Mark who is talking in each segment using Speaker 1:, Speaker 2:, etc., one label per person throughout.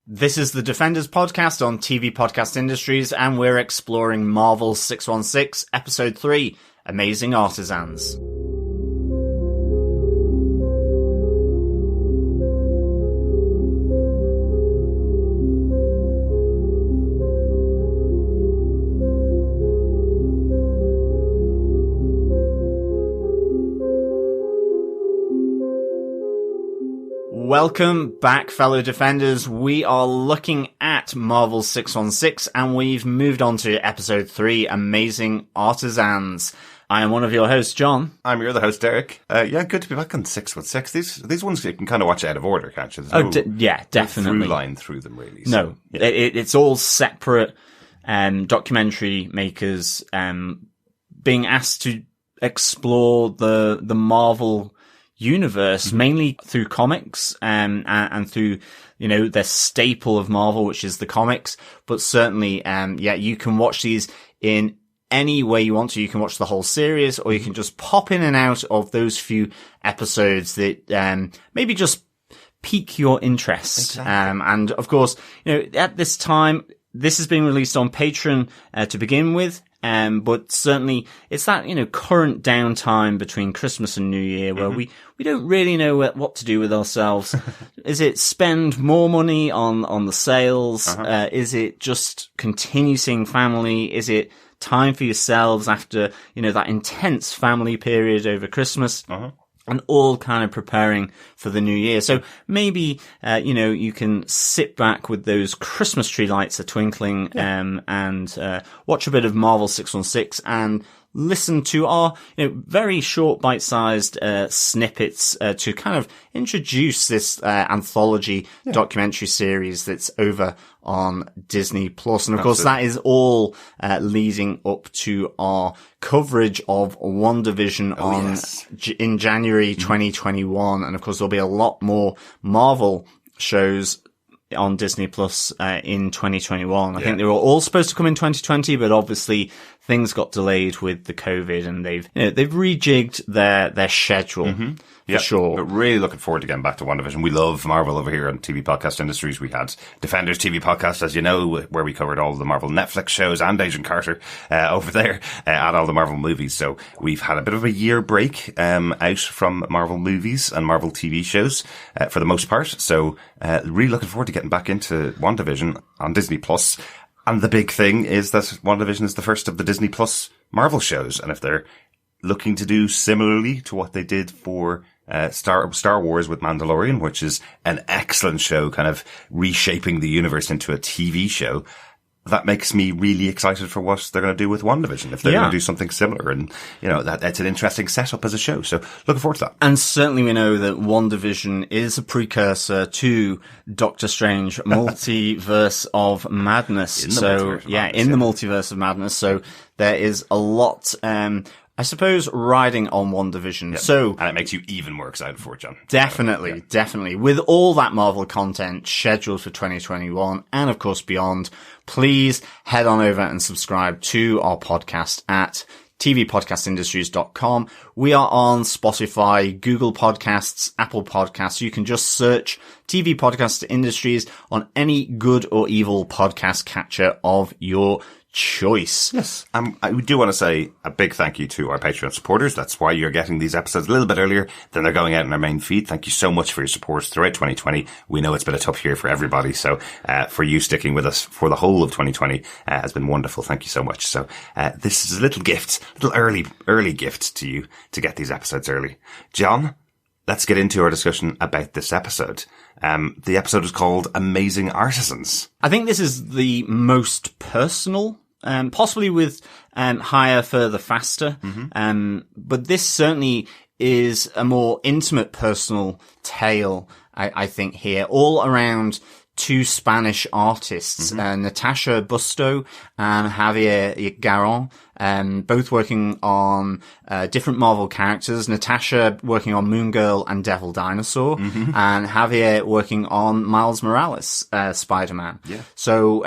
Speaker 1: This is the Defenders podcast on TV Podcast Industries, and we're exploring Marvel 616, Episode 3, Amazing Artisans. Welcome back, fellow Defenders. We are looking at Marvel 616, and we've moved on to Episode 3, Amazing Artisans. I am one of your hosts, John.
Speaker 2: I'm your other host, Derek. Good to be back on 616. These ones you can kind of watch out of order, can't you?
Speaker 1: Yeah, definitely.
Speaker 2: No through line through them, really.
Speaker 1: So, no, yeah. It's all separate documentary makers being asked to explore the Marvel universe, mainly through comics, and through, you know, their staple of Marvel, which is the comics. But certainly, you can watch these in any way you want to. You can watch the whole series, or you can just pop in and out of those few episodes that, maybe just pique your interest.
Speaker 2: Exactly.
Speaker 1: And of course, you know, at this time, this is being released on Patreon, to begin with. But certainly it's that, you know, current downtime between Christmas and New Year where we don't really know what to do with ourselves. Is it spend more money on the sales? Is it just continue seeing family? Is it time for yourselves after, you know, that intense family period over Christmas? And all kind of preparing for the new year. So maybe, you can sit back with those Christmas tree lights are twinkling, and watch a bit of Marvel 616 and listen to our, very short bite-sized, snippets, to kind of introduce this, anthology documentary series that's over on Disney Plus. And of course, that is all, leading up to our coverage of WandaVision in January 2021. And of course, there'll be a lot more Marvel shows on Disney Plus, in 2021. I think they were all supposed to come in 2020, but obviously things got delayed with the COVID, and they've rejigged their schedule. For sure.
Speaker 2: But really looking forward to getting back to WandaVision. We love Marvel over here on TV Podcast Industries. We had Defenders TV Podcast, as you know, where we covered all the Marvel Netflix shows and Agent Carter, over there, and all the Marvel movies. So we've had a bit of a year break, out from Marvel movies and Marvel TV shows, for the most part. So, really looking forward to getting back into WandaVision on Disney Plus. And the big thing is that WandaVision is the first of the Disney Plus Marvel shows. And if they're looking to do similarly to what they did for Star Wars with Mandalorian, which is an excellent show, kind of reshaping the universe into a TV show, that makes me really excited for what they're going to do with WandaVision, if they're going to do something similar. And, that's an interesting setup as a show. So looking forward to that.
Speaker 1: And certainly we know that WandaVision is a precursor to Doctor Strange Multiverse of Madness. In the Multiverse of Madness. So there is a lot, I suppose, riding on WandaVision.
Speaker 2: Yep.
Speaker 1: So,
Speaker 2: and it makes you even more excited for it, John.
Speaker 1: Definitely. With all that Marvel content scheduled for 2021 and of course beyond, please head on over and subscribe to our podcast at tvpodcastindustries.com. We are on Spotify, Google Podcasts, Apple Podcasts. You can just search TV Podcast Industries on any good or evil podcast catcher of your choice.
Speaker 2: Yes. I do want to say a big thank you to our Patreon supporters. That's why you're getting these episodes a little bit earlier than they're going out in our main feed. Thank you so much for your support throughout 2020. We know it's been a tough year for everybody. So, for you sticking with us for the whole of 2020, has been wonderful. Thank you so much. So, this is a little gift, little early gift to you to get these episodes early. John, let's get into our discussion about this episode. The episode is called Amazing Artisans.
Speaker 1: I think this is the most personal, possibly with Higher, Further, Faster. But this certainly is a more intimate, personal tale, I think, here, all around two Spanish artists, Natacha Bustos and Javier Garrón, both working on different Marvel characters. Natacha working on Moon Girl and Devil Dinosaur, and Javier working on Miles Morales, Spider-Man.
Speaker 2: Yeah.
Speaker 1: So,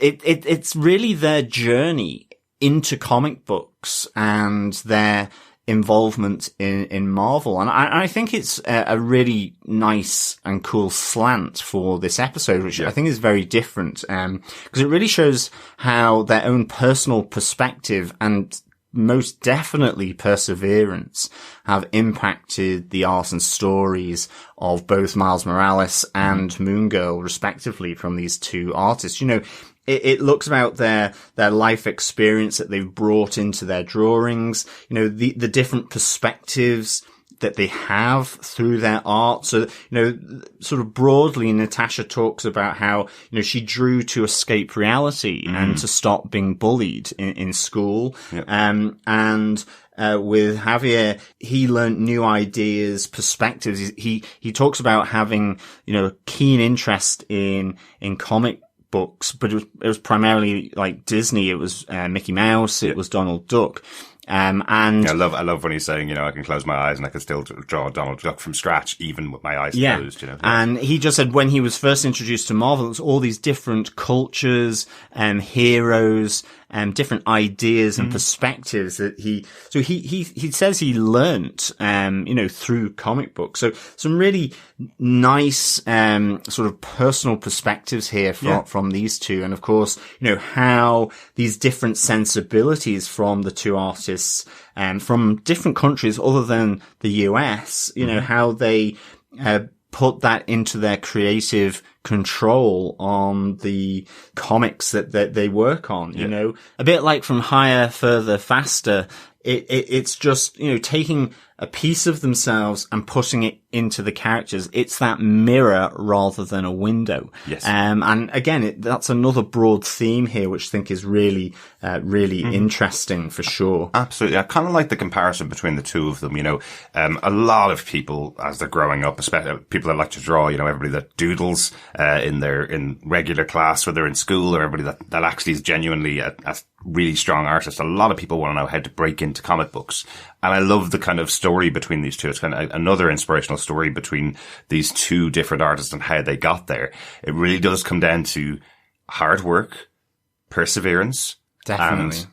Speaker 1: it's really their journey into comic books and their involvement in Marvel. And I think it's a really nice and cool slant for this episode, which I think is very different, because it really shows how their own personal perspective and most definitely perseverance have impacted the art and stories of both Miles Morales and Moon Girl, respectively, from these two artists. You know, it looks about their life experience that they've brought into their drawings, you know, the different perspectives that they have through their art. So, you know, sort of broadly, Natacha talks about how, you know, she drew to escape reality and to stop being bullied in school.
Speaker 2: Yep.
Speaker 1: With Javier, he learned new ideas, perspectives. He talks about having, you know, a keen interest in comic books, but it was primarily like Disney. It was Mickey Mouse. It was Donald Duck. And
Speaker 2: I love when he's saying, you know, I can close my eyes and I can still draw Donald Duck from scratch, even with my eyes closed, you know.
Speaker 1: And he just said when he was first introduced to Marvel, it was all these different cultures and heroes and different ideas and perspectives that he says he learnt, you know, through comic books. So some really nice, sort of personal perspectives here from these two. And of course, you know, how these different sensibilities from the two artists, from different countries other than the US, you know, how they, put that into their creative control on the comics that they work on, you know, a bit like from Higher, Further, Faster. It's just, you know, taking a piece of themselves and putting it into the characters. It's that mirror rather than a window.
Speaker 2: Yes.
Speaker 1: And again, that's another broad theme here, which I think is really, really interesting for sure.
Speaker 2: Absolutely. I kind of like the comparison between the two of them. You know, a lot of people as they're growing up, especially people that like to draw, you know, everybody that doodles, in regular class, whether in school, or everybody that actually is genuinely a really strong artist. A lot of people want to know how to break into comic books. And I love the kind of story between these two. It's kind of another inspirational story between these two different artists and how they got there. It really does come down to hard work, perseverance,
Speaker 1: Definitely.
Speaker 2: and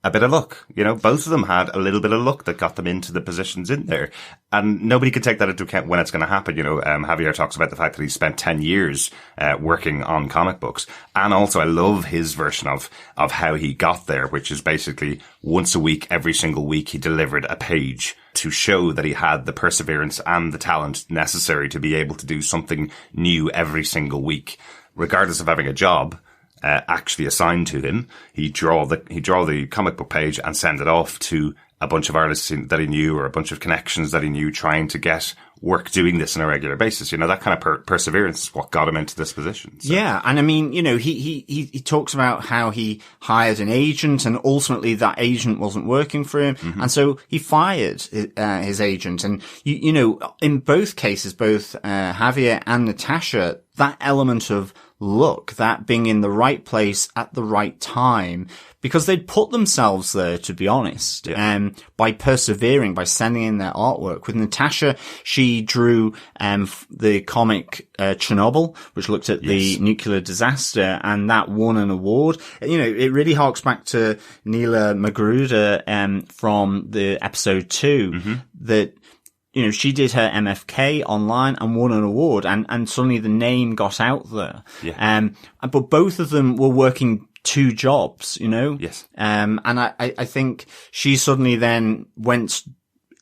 Speaker 2: a bit of luck. You know, both of them had a little bit of luck that got them into the positions in there. And nobody can take that into account when it's going to happen. You know, Javier talks about the fact that he spent 10 years, working on comic books. And also I love his version of how he got there, which is basically once a week, every single week, he delivered a page to show that he had the perseverance and the talent necessary to be able to do something new every single week, regardless of having a job actually assigned to him. He'd draw the comic book page and send it off to a bunch of artists that he knew, or a bunch of connections that he knew, trying to get work doing this on a regular basis. You know, that kind of perseverance is what got him into this position. So. Yeah.
Speaker 1: And I mean, you know, he talks about how he hired an agent and ultimately that agent wasn't working for him. Mm-hmm. And so he fired his agent. And you know, in both cases, both Javier and Natacha, that element of luck, that being in the right place at the right time, because they'd put themselves there, to be honest, by persevering, by sending in their artwork. With Natacha, she drew the comic Chernobyl, which looked at the nuclear disaster, and that won an award. You know, it really harks back to Neela Magruder from the episode 2, that, you know, she did her MFK online and won an award, and suddenly the name got out there.
Speaker 2: Yeah.
Speaker 1: But both of them were working 2 jobs, you know?
Speaker 2: Yes.
Speaker 1: And I think she suddenly then went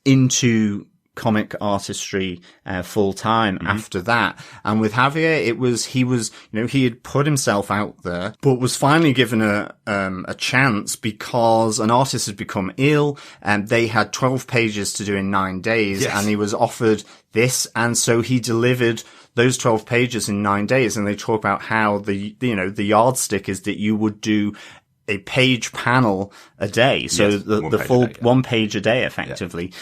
Speaker 1: into comic artistry full time after that. And with Javier, he was, you know, he had put himself out there, but was finally given a chance because an artist had become ill, and they had 12 pages to do in 9 days, and he was offered this, and so he delivered those 12 pages in 9 days. And they talk about how the yardstick is that you would do a page panel a day, so the full 1 page a day, effectively. Yeah.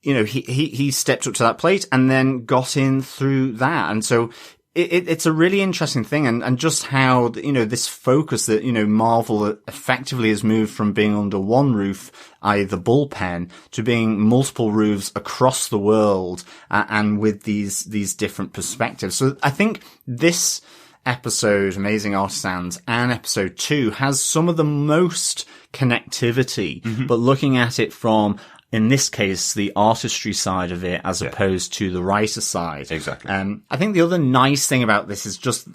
Speaker 1: You know, he stepped up to that plate and then got in through that. And so it's a really interesting thing. And just how, you know, this focus that, you know, Marvel effectively has moved from being under one roof, i.e. the bullpen, to being multiple roofs across the world, and with these different perspectives. So I think this episode, Amazing Artisans, and episode 2 has some of the most connectivity, but looking at it from, in this case, the artistry side of it as opposed to the writer side.
Speaker 2: Exactly.
Speaker 1: I think the other nice thing about this is just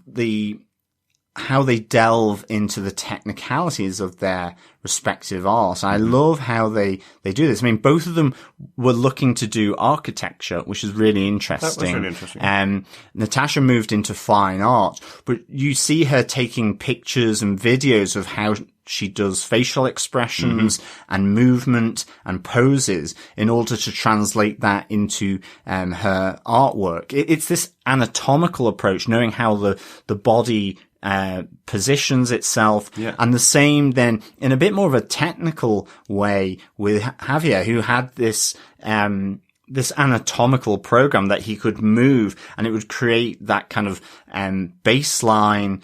Speaker 1: how they delve into the technicalities of their respective art. I love how they do this. I mean, both of them were looking to do architecture, which is really interesting.
Speaker 2: That was really interesting.
Speaker 1: Natacha moved into fine art, but you see her taking pictures and videos of how she does facial expressions and movement and poses in order to translate that into her artwork. It's this anatomical approach, knowing how the body positions itself, and the same then in a bit more of a technical way with Javier, who had this anatomical program that he could move, and it would create that kind of baseline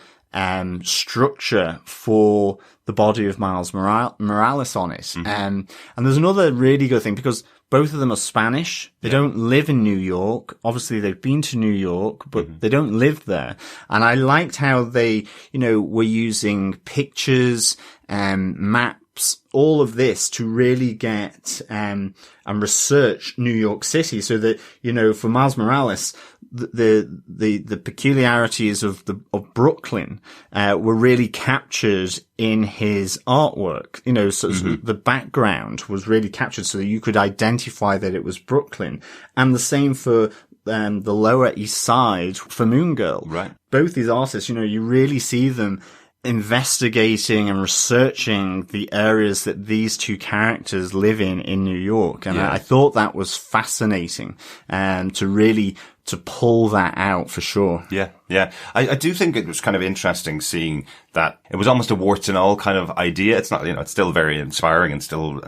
Speaker 1: structure for the body of Miles Morales on it. And there's another really good thing, because both of them are Spanish. They don't live in New York. Obviously, they've been to New York, but they don't live there. And I liked how they, were using pictures, maps, all of this to really get, and research New York City, so that, for Miles Morales, the peculiarities of Brooklyn, were really captured in his artwork. So the background was really captured so that you could identify that it was Brooklyn. And the same for, the Lower East Side for Moon Girl.
Speaker 2: Right.
Speaker 1: Both these artists, you really see them investigating and researching the areas that these two characters live in New York. And I thought that was fascinating, to pull that out for sure.
Speaker 2: Yeah. I do think it was kind of interesting seeing that it was almost a warts and all kind of idea. It's not, it's still very inspiring and still,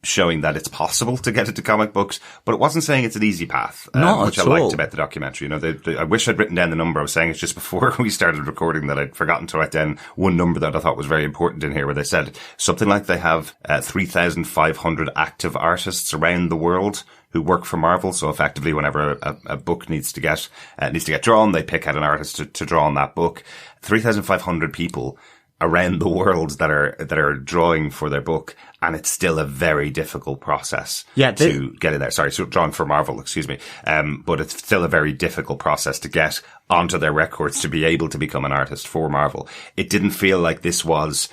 Speaker 2: showing that it's possible to get into comic books, but it wasn't saying it's an easy path, which I liked about the documentary. I wish I'd written down the number. I was saying it just before we started recording that I'd forgotten to write down one number that I thought was very important in here, where they said something like they have 3,500 active artists around the world who work for Marvel. So effectively, whenever a book needs to get drawn, they pick out an artist to draw on that book. 3,500 people around the world that are drawing for their book, and it's still a very difficult process to get in there. Sorry, so drawing for Marvel, excuse me. But it's still a very difficult process to get onto their records to be able to become an artist for Marvel. It didn't feel like this was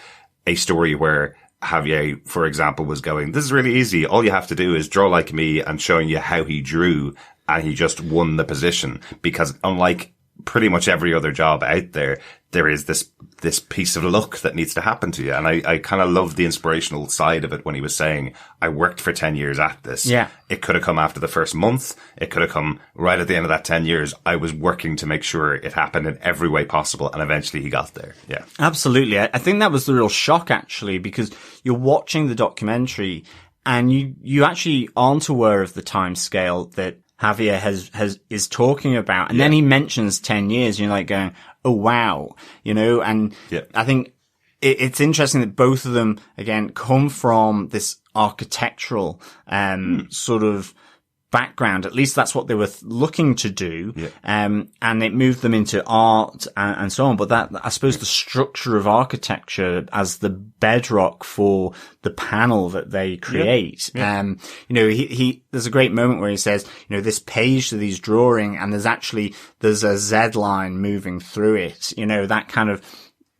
Speaker 2: a story where Javier, for example, was going, this is really easy. All you have to do is draw like me, and showing you how he drew, and he just won the position. Because unlike pretty much every other job out there, there is this piece of luck that needs to happen to you. And I kind of love the inspirational side of it when he was saying, I worked for 10 years at this. Yeah. It could have come after the first month. It could have come right at the end of that 10 years. I was working to make sure it happened in every way possible. And eventually he got there. Yeah.
Speaker 1: Absolutely. I think that was the real shock, actually, because you're watching the documentary and you actually aren't aware of the time scale that Javier is talking about. And then he mentions 10 years, and you're like going, oh wow, and I think it's interesting that both of them, again, come from this architectural, sort of background. At least that's what they were looking to do. And it moved them into art and so on. But that, I suppose, the structure of architecture as the bedrock for the panel that they create. There's a great moment where he says, this page that he's drawing, and there's a Z line moving through it. That kind of,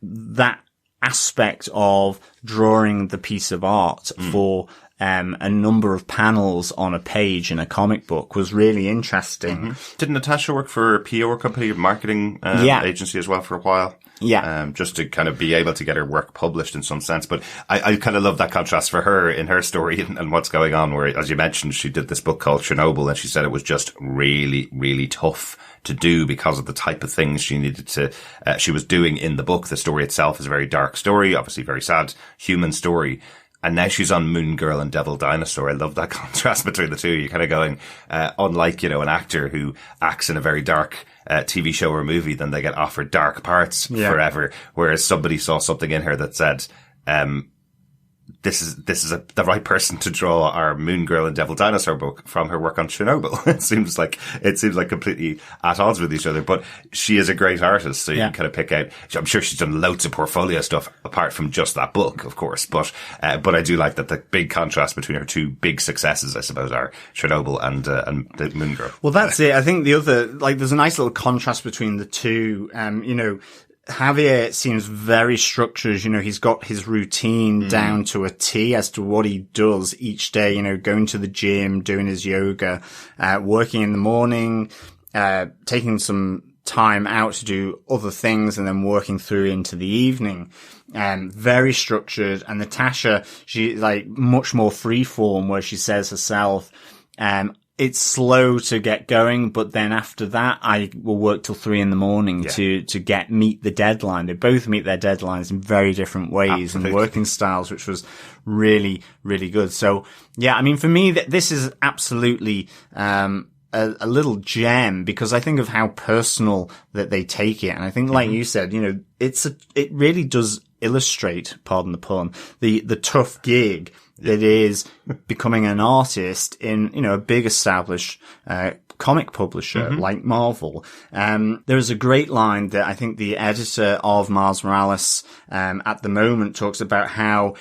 Speaker 1: that aspect of drawing the piece of art for a number of panels on a page in a comic book was really interesting.
Speaker 2: Did Natacha work for a PR company, a marketing agency as well for a while? Just to kind of be able to get her work published in some sense. But I kind of love that contrast for her in her story and what's going on, where, as you mentioned, she did this book called Chernobyl, and she said it was just really, really tough to do because of the type of things she needed to, she was doing in the book. The story itself is a very dark story, obviously very sad human story. And now she's on Moon Girl and Devil Dinosaur. I love that contrast between the two. You're kind of going, unlike, an actor who acts in a very dark TV show or movie, then they get offered dark parts forever. Whereas somebody saw something in her that said, this is the right person to draw our Moon Girl and Devil Dinosaur book from her work on Chernobyl. It seems like completely at odds with each other, but she is a great artist. So you can kind of pick out, I'm sure she's done loads of portfolio stuff apart from just that book, of course. But I do like that the big contrast between her two big successes, I suppose, are Chernobyl and the Moon Girl.
Speaker 1: Well, that's it. I think the other, like, there's a nice little contrast between the two. Javier seems very structured. He's got his routine down to a T as to what he does each day, going to the gym, doing his yoga, working in the morning, taking some time out to do other things, and then working through into the evening. Very structured. And Natacha, she's like much more freeform, where she says herself, it's slow to get going, but then after that, I will work till 3 a.m. to meet the deadline. They both meet their deadlines in very different ways and working styles, which was really, really good. So yeah, I mean, for me, this is absolutely, a little gem, because I think of how personal that they take it. And I think, like you said, it really does illustrate, pardon the pun, the tough gig that is becoming an artist in, a big established, comic publisher like Marvel. There's a great line that I think the editor of Miles Morales, at the moment talks about how,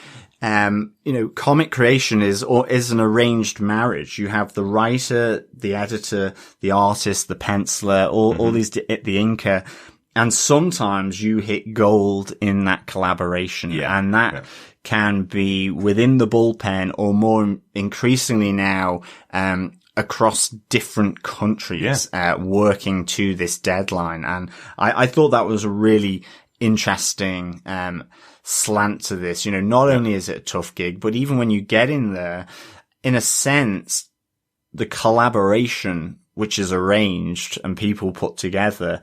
Speaker 1: comic creation is an arranged marriage. You have the writer, the editor, the artist, the penciler, all these, the inker. And sometimes you hit gold in that collaboration. And that can be within the bullpen, or more increasingly now, across different countries, working to this deadline. And I thought that was a really interesting, slant to this. Not only is it a tough gig, but even when you get in there, in a sense, the collaboration, which is arranged and people put together,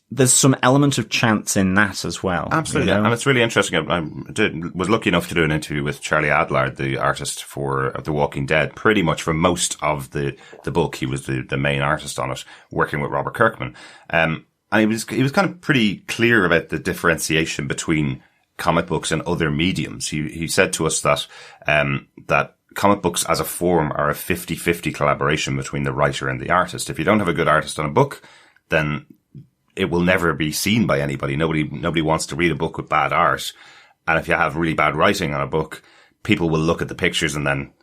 Speaker 1: there's some element of chance in that as well.
Speaker 2: Absolutely. And it's really interesting. I was lucky enough to do an interview with Charlie Adler, the artist for The Walking Dead, pretty much for most of the book. He was the main artist on it, working with Robert Kirkman. And he was kind of pretty clear about the differentiation between comic books and other mediums. He said to us that comic books as a form are a 50-50 collaboration between the writer and the artist. If you don't have a good artist on a book, then it will never be seen by anybody. Nobody wants to read a book with bad art. And if you have really bad writing on a book, people will look at the pictures and then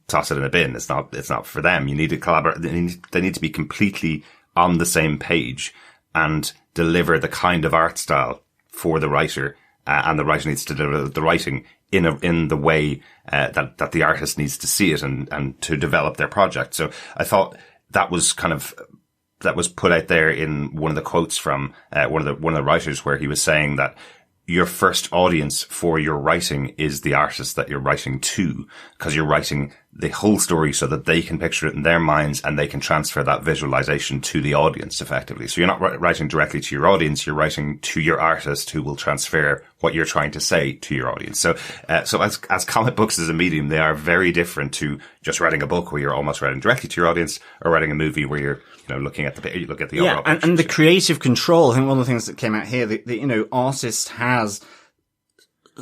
Speaker 2: toss it in a bin. It's not for them. You need to collaborate. They need to be completely on the same page and deliver the kind of art style for the writer. And the writer needs to deliver the writing in the way, that the artist needs to see it and to develop their project. So I thought that was put out there in one of the quotes from one of the writers, where he was saying that your first audience for your writing is the artist that you're writing to, because you're writing the whole story so that they can picture it in their minds and they can transfer that visualization to the audience effectively. So you're not writing directly to your audience, you're writing to your artist, who will transfer what you're trying to say to your audience. So as comic books as a medium, they are very different to just writing a book where you're almost writing directly to your audience, or writing a movie where you're, looking at you look at the overall picture.
Speaker 1: And the creative control. I think one of the things that came out here, the artist has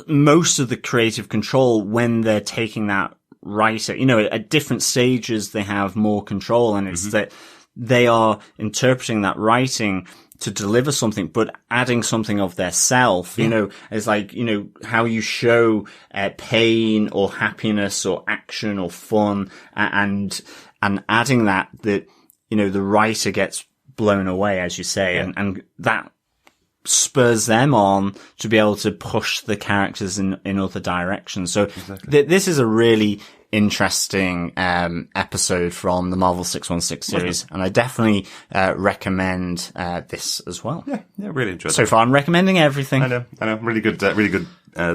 Speaker 1: most of the creative control when they're taking that writer. At different stages they have more control, and it's that they are interpreting that writing to deliver something, but adding something of their self. It's like, how you show pain or happiness or action or fun, and adding that the writer gets blown away, as you say, and that spurs them on to be able to push the characters in other directions. So this is a really interesting episode from the Marvel 616 series, and I definitely recommend this as well.
Speaker 2: Yeah, really enjoyed it.
Speaker 1: So far, I'm recommending everything.
Speaker 2: I know. Really good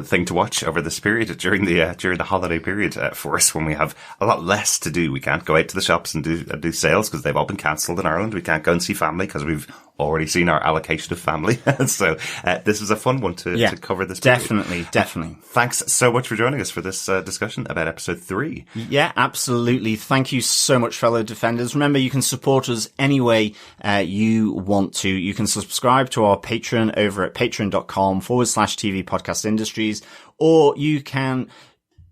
Speaker 2: thing to watch over this period during the holiday period for us, when we have a lot less to do. We can't go out to the shops and do sales because they've all been cancelled in Ireland. We can't go and see family because we've already seen our allocation of family. So this was a fun one to cover this.
Speaker 1: Definitely.
Speaker 2: Thanks so much for joining us for this discussion about episode 3.
Speaker 1: Yeah, absolutely. Thank you so much, fellow defenders. Remember, you can support us any way you want to. You can subscribe to our Patreon over at patreon.com/TV Podcast Industries, or you can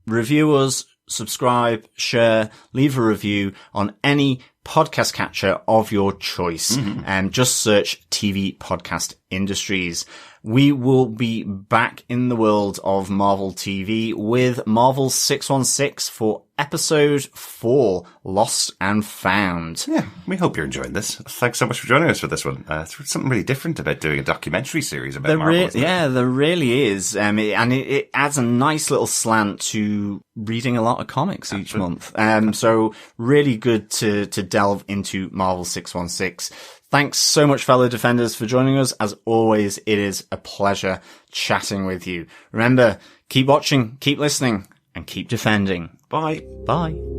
Speaker 1: review us, subscribe, share, leave a review on any podcast catcher of your choice, and just search TV Podcast Industries. We will be back in the world of Marvel TV with Marvel 616 for episode 4, Lost and Found.
Speaker 2: Yeah, we hope you're enjoying this. Thanks so much for joining us for this one. It's something really different about doing a documentary series about Marvel.
Speaker 1: There really is. It adds a nice little slant to reading a lot of comics each month. So really good to delve into Marvel 616. Thanks so much, fellow defenders, for joining us. As always, it is a pleasure chatting with you. Remember, keep watching, keep listening, and keep defending.
Speaker 2: Bye.
Speaker 1: Bye.